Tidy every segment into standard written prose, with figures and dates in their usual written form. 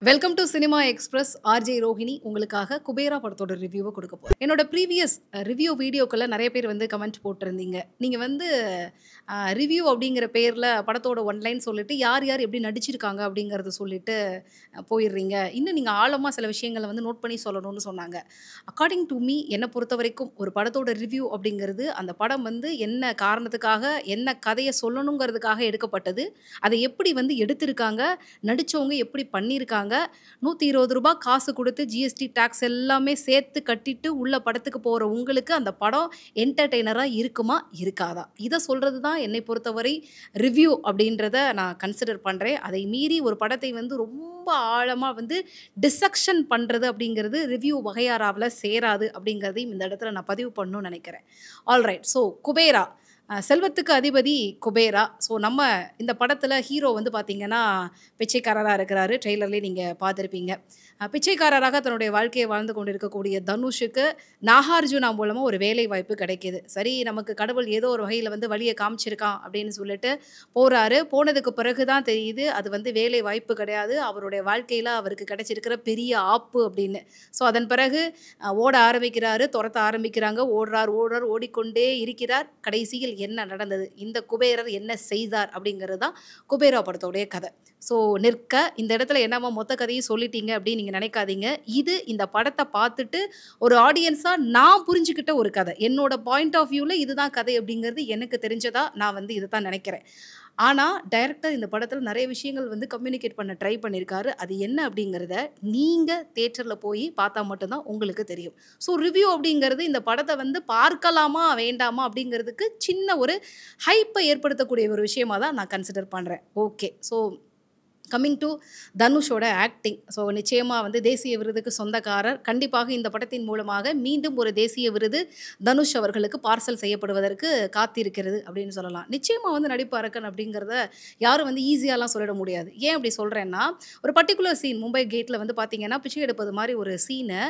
Welcome to cinema express. RJ Rohini உங்களுக்காக குபேரா படத்தோட ரிவ்யூவை கொடுக்க போகிறேன். என்னோட ப்ரீவியஸ் ரிவ்யூ வீடியோக்களில் நிறைய பேர் வந்து கமெண்ட் போட்டிருந்தீங்க. நீங்கள் வந்து ரிவ்யூ அப்படிங்கிற பேரில் படத்தோட ஒன்லைன் சொல்லிட்டு யார் யார் எப்படி நடிச்சிருக்காங்க அப்படிங்கிறத சொல்லிட்டு போயிடுறீங்க. இன்னும் நீங்கள் ஆழமாக சில விஷயங்களை வந்து நோட் பண்ணி சொல்லணும்னு சொன்னாங்க. அக்கார்டிங் டு மீ, என்னை பொறுத்த வரைக்கும் ஒரு படத்தோட ரிவ்யூ அப்படிங்கிறது அந்த படம் வந்து என்ன காரணத்துக்காக, என்ன கதையை சொல்லணுங்கிறதுக்காக எடுக்கப்பட்டது, அதை எப்படி வந்து எடுத்திருக்காங்க, நடித்தவங்க எப்படி பண்ணியிருக்காங்க, ரூ. 120 காசு குடுத்து ஜிஎஸ்டி டாக்ஸ் எல்லாமே சேர்த்து கட்டிட்டு உள்ள படத்துக்கு போற உங்களுக்கு அந்த படம் என்டர்டெய்னரா இருக்குமா? இருக்காதா? இத சொல்றது தான் என்னை பொறுத்தவரை ரிவ்யூ அப்படின்றத நான் கன்சிடர் பண்றேன். அதை மீறி ஒரு படத்தை வந்து ரொம்ப ஆழமா வந்து டிசெக்ஷன் பண்றது அப்படிங்கிறது ரிவ்யூ வகையறாவுல சேராது அப்படிங்கிறதையும் இந்த இடத்துல நான் பதிவு பண்ணணும்னு நினைக்கிறேன். ஆல்ரைட். ஸோ குபேரா. செல்வத்துக்கு அதிபதி குபேரா. ஸோ நம்ம இந்த படத்துல ஹீரோ வந்து பார்த்தீங்கன்னா, பிச்சைக்காரரா இருக்கிறாரு. ட்ரெய்லர்லயே நீங்க பார்த்திருப்பீங்க. பிச்சைக்காரராக தன்னுடைய வாழ்க்கைய வாழ்ந்து கொண்டிருக்கக்கூடிய தனுஷுக்கு நாகார்ஜுனா மூலமா ஒரு வேலை வாய்ப்பு கிடைக்குது. சரி, நமக்கு கடவுள் ஏதோ ஒரு வகையில வந்து வழிய காமிச்சிருக்கான் அப்படின்னு சொல்லிட்டு போறாரு. போனதுக்கு பிறகு தான் தெரியுது, அது வந்து வேலை வாய்ப்பு கிடையாது. அவருடைய வாழ்க்கையில அவருக்கு கிடைச்சிருக்கிற பெரிய ஆப்பு அப்படின்னு. ஸோ அதன் பிறகு ஓட ஆரம்பிக்கிறாரு. தொரத்த ஆரம்பிக்கிறாங்க. ஓடுறார், ஓடுறார், ஓடிக்கொண்டே இருக்கிறார். கடைசியில் என்ன நடந்தது? இந்த குபேரர் என்ன செய்தார்? அப்படிங்கிறது தான் குபேரா படத்தோடைய கதை. ஸோ நிற்க இந்த இடத்துல என்னவா மொத்த கதையும் சொல்லிட்டீங்க அப்படின்னு நீங்க நினைக்காதீங்க. இது இந்த படத்த பார்த்துட்டு ஒரு ஆடியன்ஸா நான் புரிஞ்சுகிட்ட ஒரு கதை. என்னோட பாயிண்ட் ஆஃப் வியூல இதுதான் கதை அப்படிங்கிறது எனக்கு தெரிஞ்சதா நான் வந்து இத தான் நினைக்கிறேன். ஆனா, டைரக்டர் இந்த படத்துல நெறைய விஷயங்கள் வந்து கம்யூனிகேட் பண்ண ட்ரை பண்ணியிருக்காரு. அது என்ன அப்படிங்கிறத நீங்க தியேட்டர்ல போய் பார்த்தா மட்டும் தான் உங்களுக்கு தெரியும். ஸோ ரிவ்யூ அப்படிங்கிறது இந்த படத்த வந்து பார்க்கலாமா? வேண்டாமா? அப்படிங்கிறதுக்கு சின்ன ஒரு ஹைப்ப ஏற்படுத்தக்கூடிய ஒரு விஷயமா தான் நான் கன்சிடர் பண்றேன். ஓகே. ஸோ கம்மிங் டூ தனுஷோட ஆக்டிங். ஸோ நிச்சயமா வந்து தேசிய விருதுக்கு சொந்தக்காரர். கண்டிப்பாக இந்த படத்தின் மூலமாக மீண்டும் ஒரு தேசிய விருது தனுஷ் அவர்களுக்கு பார்சல் செய்யப்படுவதற்கு காத்திருக்கிறது அப்படின்னு சொல்லலாம். நிச்சயமா வந்து நடிப்பு அரக்கன் அப்படிங்கிறத யாரும் வந்து ஈஸியாலாம் சொல்லிட முடியாது. ஏன் அப்படி சொல்றேன்னா, ஒரு பர்ட்டிகுலர் சீன் மும்பை கேட்ல வந்து பார்த்தீங்கன்னா, பிச்சை எடுப்பது மாரி ஒரு சீன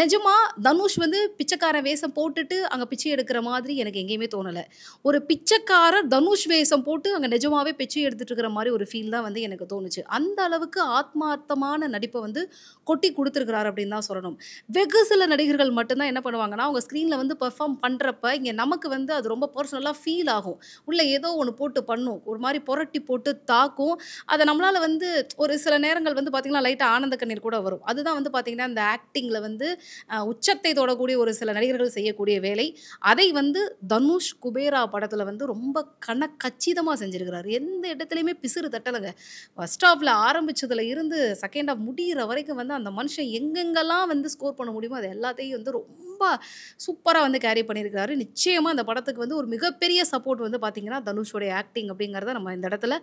நிஜமா தனுஷ் வந்து பிச்சைக்காரன் வேஷம் போட்டுட்டு அங்க பிச்சை எடுக்கிற மாதிரி எனக்கு எங்கேயுமே தோணல. ஒரு பிச்சைக்காரர் தனுஷ் வேஷம் போட்டு அங்க நிஜமாவே பிச்சை எடுத்துட்டு இருக்கிற மாரி ஒரு ஃபீல் தான் வந்து எனக்கு தோணுச்சு. அந்த அளவுக்கு ஆத்மார்த்தமான நடிப்ப வந்து கொட்டி குடுத்திருக்கிறாரு அப்படின்னு தான் சொல்லணும். வெகு சில நடிகர்கள் மட்டும் தான் என்ன பண்ணுவாங்கன்னா, அவங்க ஸ்க்ரீன்ல வந்து பெர்ஃபார்ம் பண்றப்ப, இங்க நமக்கு வந்து அது ரொம்ப பெர்சனலா ஃபீல் ஆகும். உள்ள ஏதோ ஒண்ணு போட்டு பண்ணும். ஒரு மாரி புரட்டி போட்டு தாக்கும். அத நம்மளால வந்து ஒரு சில நேரங்கள் வந்து பார்த்தீங்கன்னா, லைட்டா ஆனந்த கண்ணீர் கூட வரும். அதுதான் வந்து பார்த்தீங்கன்னா, இந்த ஆக்டிங்ல வந்து உச்சத்தை தொடக்கூடிய ஒரு சில நடிகர்கள் செய்யக்கூடிய வேலை. அதை வந்து தனுஷ் குபேரா படத்துல வந்து ரொம்ப கச்சிதமா செஞ்சிருக்கிறாரு. எந்த இடத்துலயுமே பிசுறு தட்டலங்க. ஃபர்ஸ்ட் ஹாஃப்ல ஆரம்பிச்சதுல இருந்து செகண்ட் ஹாஃப் முடியிற வரைக்கும் வந்து அந்த மனுஷன் எங்கெங்கெல்லாம் வந்து ஸ்கோர் பண்ண முடியுமோ, அது எல்லாத்தையும் வந்து ரொம்ப சூப்பரா வந்து கேரி பண்ணியிருக்கிறாரு. நிச்சயமா அந்த படத்துக்கு வந்து ஒரு மிகப்பெரிய சப்போர்ட் வந்து பார்த்தீங்கன்னா, தனுஷோடைய ஆக்டிங் அப்படிங்கிறத நம்ம இந்த இடத்துல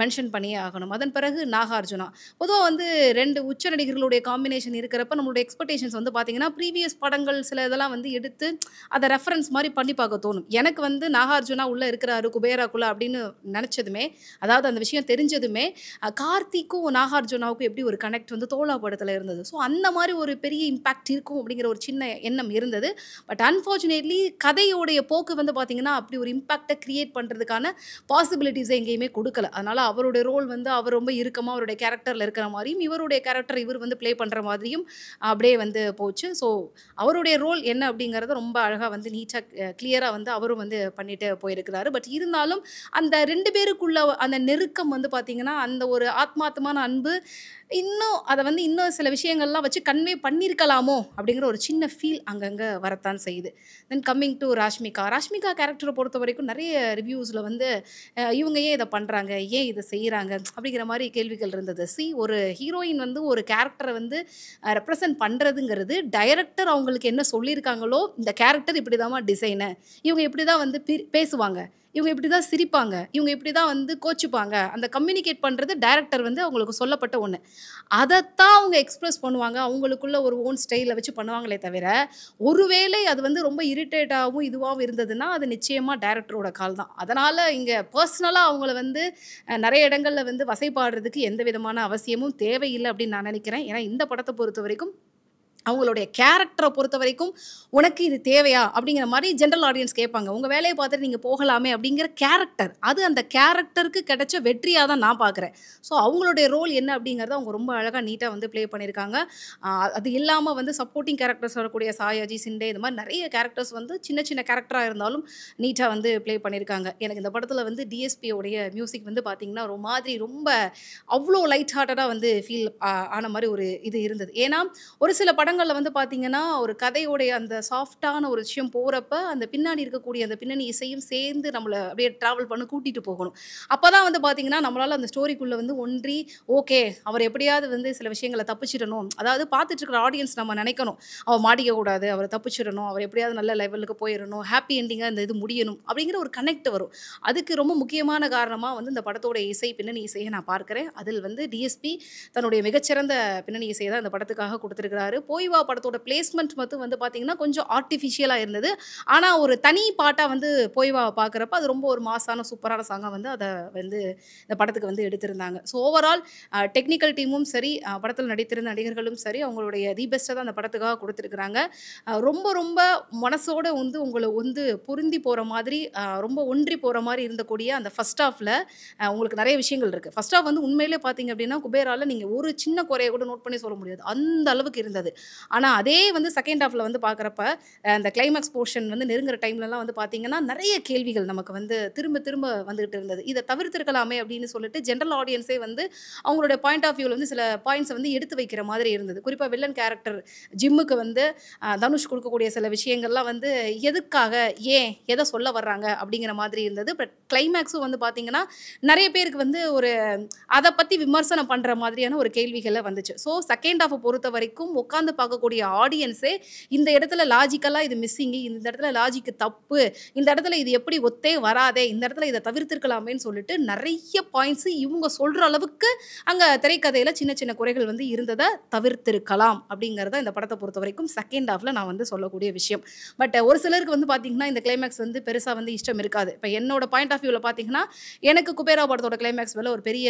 மென்ஷன் பண்ணியே ஆகணும். அதன் பிறகு நாகார்ஜுனா. பொதுவா வந்து 2 உச்ச நடிகர்களுடைய காம்பினேஷன் இருக்கிறப்ப நம்மளுடைய எக்ஸ்பெக்டேஷன்ஸ் வந்து பார்த்தீங்கன்னா, ப்ரீவியஸ் படங்கள் சில இதெல்லாம் வந்து எடுத்து அத ரெஃபரன்ஸ் மாரி பண்ணி பார்க்க தோணும். எனக்கு வந்து நாகார்ஜுனா உள்ள இருக்கிறாரு குபேராக்குள்ள அப்படின்னு நெனச்சதுமே, அதாவது அந்த விஷயம் தெரிஞ்சதுமே, கார்த்திக்கும் நாகார்ஜுனாவுக்கும் எப்படி ஒரு கனெக்ட் வந்து தோழா படத்துல இருந்தது. ஸோ அந்த மாரி ஒரு பெரிய இம்பாக்ட் இருக்கும் அப்படிங்கிற ஒரு சின்ன எண்ணம் இருந்தது. பட் அன்ஃபார்ச்சுனேட்லி கதையோடைய போக்கு வந்து பார்த்தீங்கன்னா, அப்படி ஒரு இம்பாக்ட்ட கிரியேட் பண்றதுக்கான பாசிபிலிட்டீஸ எங்கேயுமே குடுக்கல. அதனால அவருடைய ரோல் வந்து அவர் ரொம்ப இறுக்கமா அவருடைய கேரக்டர்ல இருக்கிற மாரியும், இவருடைய கேரக்டர் இவர் வந்து ப்ளே பண்ற மாதிரியும் அப்படியே வந்து போச்சு. ஸோ அவருடைய ரோல் என்ன அப்படிங்கிறத ரொம்ப அழகா வந்து நீட்டா கிளியரா வந்து அவரும் வந்து பண்ணிட்டு போயிருக்கிறாரு. பட் இருந்தாலும் அந்த 2 பேருக்குள்ள அந்த நெருக்கம் வந்து பார்த்தீங்கன்னா, அந்த ஒரு ஆத்மார்த்தமான அன்பு இன்னும் அத வந்து இன்னும் சில விஷயங்கள்லாம் வச்சு கன்வே பண்ணியிருக்கலாமோ! அப்படிங்கிற ஒரு சின்ன ஃபீல் அங்கங்க வரத்தான் செய்யுது. Then coming to Rashmika. Rashmika கேரக்டர பொறுத்தவரைக்கும் நெறைய ரிவ்யூஸ்ல வந்து இவங்க ஏன் இத பண்றாங்க? ஏன் இத செய்றாங்க? அப்படிங்கிற மாரி கேள்விகள் இருந்தது. ஒரு ஹீரோயின் வந்து ஒரு கேரக்டர வந்து ரெப்ரசன்ட் பண்றதுங்கிறது, டைரக்டர் அவங்களுக்கு என்ன சொல்லியிருக்காங்களோ, இந்த கேரக்டர் இப்படிதாம்மா டிசைனு. இவங்க இப்படிதான் வந்து பேசுவாங்க. இவங்க இப்படிதான் சிரிப்பாங்க. இவங்க இப்படிதான் வந்து கோச்சுப்பாங்க. அந்த கம்யூனிகேட் பண்றது டைரக்டர் வந்து அவங்களுக்கு சொல்லப்பட்ட ஒண்ணு. அதத்தான் அவங்க எக்ஸ்பிரஸ் பண்ணுவாங்க. அவங்களுக்குள்ள ஒரு ஓன் ஸ்டைல வச்சு பண்ணுவாங்களே தவிர, ஒருவேளை அது வந்து ரொம்ப இரிட்டேட்டாவும், இதுவாவும் இருந்ததுன்னா, அது நிச்சயமா டைரக்டரோட கால் தான். அதனால இங்க பெர்சனலா அவங்கள வந்து நெறைய இடங்கள்ல வந்து வசைபாடுறதுக்கு எந்த விதமான அவசியமும் தேவையில்ல அப்படின்னு நான் நெனைக்கிறேன். ஏன்னா இந்த படத்த பொறுத்தவரைக்கும் அவங்களுடைய கேரக்டர பொறுத்தவரைக்கும், "உனக்கு இது தேவையா?" அப்படிங்கிற மாரி ஜெனரல் ஆடியன்ஸ் கேட்பாங்க. "உங்க வேலைய பார்த்துட்டு நீங்க போகலாமே." அப்படிங்கிற கேரக்டர். அது அந்த கேரக்டருக்கு கிடைச்ச வெற்றியா தான் நான் பார்க்குறேன். ஸோ அவங்களுடைய ரோல் என்ன அப்படிங்கிறத அவங்க ரொம்ப அழகா, நீட்டா வந்து ப்ளே பண்ணியிருக்காங்க. அ அது இல்லாம வந்து சப்போர்ட்டிங் கேரக்டர்ஸ் வரக்கூடிய சாயாஜி, சிண்டே இந்த மாரி நெறைய கேரக்டர்ஸ் வந்து சின்ன சின்ன கேரக்டரா இருந்தாலும் நீட்டா வந்து ப்ளே பண்ணியிருக்காங்க. எனக்கு இந்த படத்தில வந்து டிஎஸ்பி உடைய மியூசிக் வந்து பார்த்தீங்கன்னா, ஒரு மாதிரி ரொம்ப அவ்ளோ லைட் ஹார்ட்டடா வந்து ஃபீல் ஆன மாரி ஒரு இது இருந்தது. ஏன்னா, ஒரு சில படங்கள்ல வந்து பார்த்தீங்கன்னா, ஒரு கதையுடைய அந்த சாஃப்ட்டான ஒரு விஷயம் போறப்ப, அந்த பின்னாடி இருக்கக்கூடிய அந்த பின்னணி இசையும் சேர்ந்து நம்மள அப்படியே ட்ராவல் பண்ண கூட்டிட்டு போகணும். அப்பதான் வந்து பார்த்தீங்கன்னா, நம்மளால அந்த ஸ்டோரிக்குள்ள வந்து ஒன்றி, ஓகே அவர் எப்படியாவது வந்து சில விஷயங்கள தப்பிச்சிடணும். அதாவது பார்த்துட்டு இருக்கிற ஆடியன்ஸ் நம்ம நெனைக்கணும். அவ மாட்டிக்க கூடாது, அவர தப்பிச்சிடணும், அவர் எப்படியாவது நல்ல லெவலுக்கு போயிறணும், ஹேப்பி எண்டிங்கா இந்த இது முடியணும் அப்படிங்கிற ஒரு கனெக்ட் வரும். அதுக்கு ரொம்ப முக்கியமான காரணமா வந்து இந்த படத்தோட இசை, பின்னணி இசைய நான் பார்க்கிறேன். அதில் வந்து டிஎஸ்பி தன்னுடைய மிகச்சிறந்த பின்னணி இசைய தான் இந்த படத்துக்காக குடுத்திருக்கிறாரு. "போய் வா" படத்தோட பிளேஸ்மெண்ட் மட்டும் வந்து பார்த்தீங்கன்னா, கொஞ்சம் ஆர்ட்டிஃபிஷியலா இருந்தது. ஆனா, ஒரு தனி பாட்டா வந்து "போய் வா" பார்க்குறப்ப, அது ரொம்ப ஒரு மாஸான சூப்பரான சாங்கா வந்து அத வந்து இந்த படத்துக்கு வந்து எடுத்திருந்தாங்க. ஸோ ஓவரால் டெக்னிக்கல் டீமும் சரி, படத்தில நடித்திருந்த நடிகர்களும் சரி, அவங்களுடைய தி பெஸ்ட்ட தான் அந்த படத்துக்காக குடுத்திருக்கிறாங்க. ரொம்ப ரொம்ப மனசோட வந்து உங்கள வந்து பொருந்தி போற மாதிரி, ரொம்ப ஒன்றி போற மாரி இருந்தக்கூடிய அந்த ஃபர்ஸ்ட் ஹாஃப்ல உங்களுக்கு நெறைய விஷயங்கள் இருக்கு. ஃபர்ஸ்ட் ஹாஃப் வந்து உண்மையிலே பார்த்தீங்க அப்டின்னா, குபேரால நீங்க ஒரு சின்ன குறைய கூட நோட் பண்ணி சொல்ல முடியாது. அந்த அளவுக்கு இருந்தது. ஆனா, அதே வந்து செகண்ட் ஹாஃப்ல வந்து பார்க்குறப்ப, அந்த கிளைமாக்ஸ் போர்ஷன் வந்து நெருங்குற டைம்லலாம் வந்து பார்த்தீங்கன்னா, நெறைய கேள்விகள் நமக்கு வந்து திரும்ப திரும்ப வந்துகிட்டு இருந்தது. இத தவிர்த்திருக்கலாமே அப்டின்னு சொல்லிட்டு ஜெனரல் ஆடியன்ஸே வந்து அவங்களுடைய பாயிண்ட் ஆஃப் வியூல வந்து சில பாயிண்ட்ஸ வந்து எடுத்து வைக்கிற மாதிரி இருந்தது. குறிப்பா வில்லன் கேரக்டர் ஜிம்முக்கு வந்து தனுஷ் குடுக்கக்கூடிய சில விஷயங்கள்லாம் வந்து எதுக்காக? ஏன்? எத சொல்ல வர்றாங்க? அப்படிங்கிற மாதிரி இருந்தது. பட் கிளைமாக்ஸும் வந்து பார்த்தீங்கன்னா, நெறைய பேருக்கு வந்து ஒரு அத பத்தி விமர்சனம் பண்ற மாதிரியான ஒரு கேள்விகள வந்துச்சு. ஸோ செகண்ட் ஹாஃப பொறுத்தவரைக்கும் உட்கார்ந்து பார்க்கக்கூடிய ஆடியன்ஸே இந்த இடத்துல லாஜிக்கலா இது மிஸ்ஸிங்கு, இந்த இடத்துல லாஜிக் தப்பு, இந்த இடத்துல இது எப்படி ஒத்தே வராதே, இந்த இடத்துல இத தவிர்த்திருக்கலாமேன்னு சொல்லிட்டு நெறைய பாயிண்ட்ஸ் இவங்க சொல்ற அளவுக்கு அங்க திரைக்கதையில சின்ன சின்ன குறைகள் வந்து இருந்தத தவிர்த்திருக்கலாம் அப்படிங்கிறத இந்த படத்த பொறுத்தவரைக்கும் செகண்ட் ஹாஃப்ல நான் வந்து சொல்லக்கூடிய விஷயம். பட் ஒரு சிலருக்கு வந்து பார்த்தீங்கன்னா, இந்த கிளைமாக்ஸ் வந்து பெருசா வந்து இஷ்டம் இருக்காது. இப்ப என்னோட பாயிண்ட் ஆஃப் வியூல பார்த்தீங்கன்னா, எனக்கு குபேரா படத்தோட கிளைமாக்ஸ் மேல ஒரு பெரிய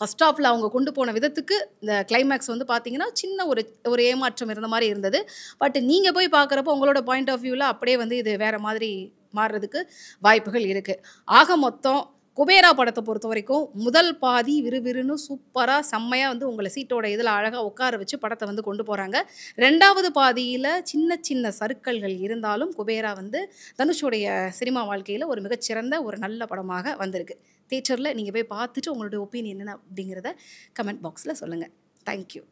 ஃபர்ஸ்ட் ஹாஃப்ல அவங்க கொண்டு போன விதத்துக்கு, இந்த கிளைமாக்ஸ் வந்து பார்த்தீங்கன்னா, சின்ன ஒரு ஒரு ஏமாற்றம் இருந்த மாரி இருந்தது. பட் நீங்க போய் பார்க்குறப்போ உங்களோட பாயிண்ட் ஆஃப் வியூல அப்படியே வந்து இது வேற மாதிரி மாறுறதுக்கு வாய்ப்புகள் இருக்கு. ஆக மொத்தம் குபேரா படத்த பொறுத்தவரைக்கும், முதல் பாதி விறுவிறுன்னு சூப்பரா செம்மையா வந்து உங்கள சீட்டோட இதுல அழகா உட்கார வச்சு படத்த வந்து கொண்டு போறாங்க. 2வது பாதியில சின்ன சின்ன சறுக்கல்கள் இருந்தாலும், குபேரா வந்து தனுஷுடைய சினிமா வாழ்க்கையில ஒரு மிகச்சிறந்த ஒரு நல்ல படமாக வந்திருக்கு. தியேட்டர்ல நீங்க போய் பார்த்துட்டு உங்களுடைய ஒப்பீனியன் என்ன அப்படிங்கிறத கமெண்ட் பாக்ஸ்ல சொல்லுங்க. Thank you.